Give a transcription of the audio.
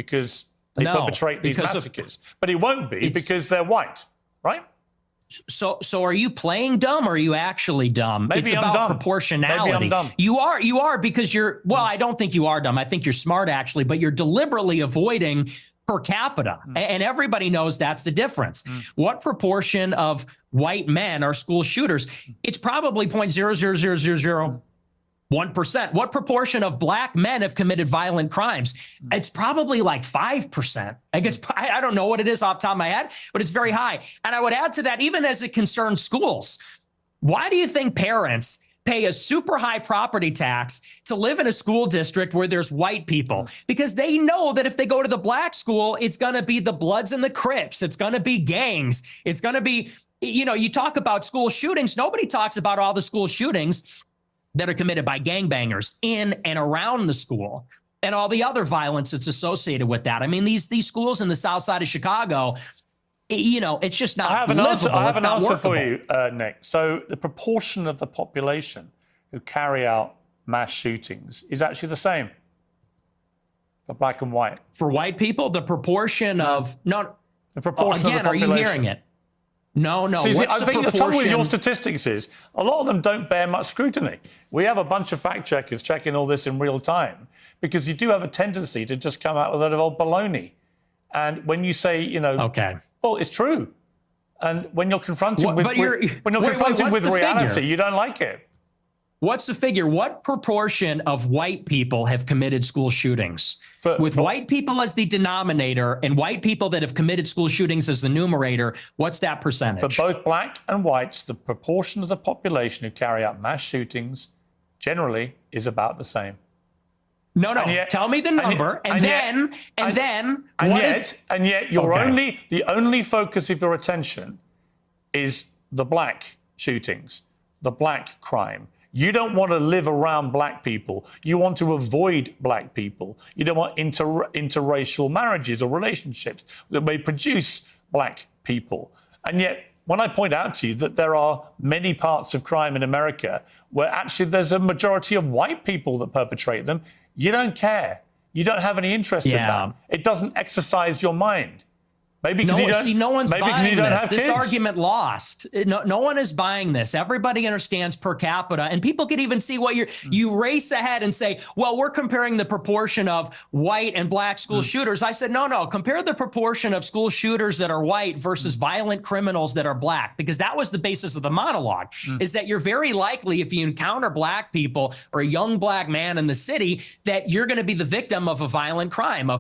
because they perpetrate these massacres. But it won't be because they're white, right? So are you playing dumb or are you actually dumb? Maybe it's I'm about dumb. proportionality. Maybe I'm dumb. You are because you're, well, I don't think you are dumb. I think you're smart actually, but you're deliberately avoiding per capita. And everybody knows that's the difference. What proportion of white men are school shooters? It's probably 0.00001%. What proportion of black men have committed violent crimes? It's probably like 5%. I don't know what it is off the top of my head, but it's very high. And I would add to that, even as it concerns schools, why do you think parents pay a super high property tax to live in a school district where there's white people? Because they know that if they go to the black school, it's going to be the Bloods and the Crips. It's going to be gangs. It's going to be, you know, you talk about school shootings. Nobody talks about all the school shootings that are committed by gangbangers in and around the school and all the other violence that's associated with that. I mean, these schools in the south side of Chicago, you know, it's just not livable. I have an answer for you, Nick. So the proportion of the population who carry out mass shootings is actually the same for black and white. For white people, the proportion of the proportion again, of the population. are you hearing it? No. See, I think the trouble with your statistics is a lot of them don't bear much scrutiny. We have a bunch of fact checkers checking all this in real time because you do have a tendency to just come out with a lot of old baloney. And when you say, you know, well, it's true. And when you're confronted with reality, you don't like it. What's the figure? What proportion of white people have committed school shootings? With white people as the denominator and white people that have committed school shootings as the numerator, what's that percentage? For both black and whites, the proportion of the population who carry out mass shootings generally is about the same. No. Tell me the number, and then the only focus of your attention is the black shootings, the black crime. You don't want to live around black people. You want to avoid black people. You don't want interracial marriages or relationships that may produce black people. And yet, when I point out to you that there are many parts of crime in America where actually there's a majority of white people that perpetrate them, you don't care. You don't have any interest in that. It doesn't exercise your mind. Maybe because no one's buying this. This kids. Argument lost. No one is buying this. Everybody understands per capita, and people can even see what you race ahead and say, well, we're comparing the proportion of white and black school shooters. I said, no, compare the proportion of school shooters that are white versus violent criminals that are black, because that was the basis of the monologue, is that you're very likely, if you encounter black people or a young black man in the city, that you're going to be the victim of a violent crime,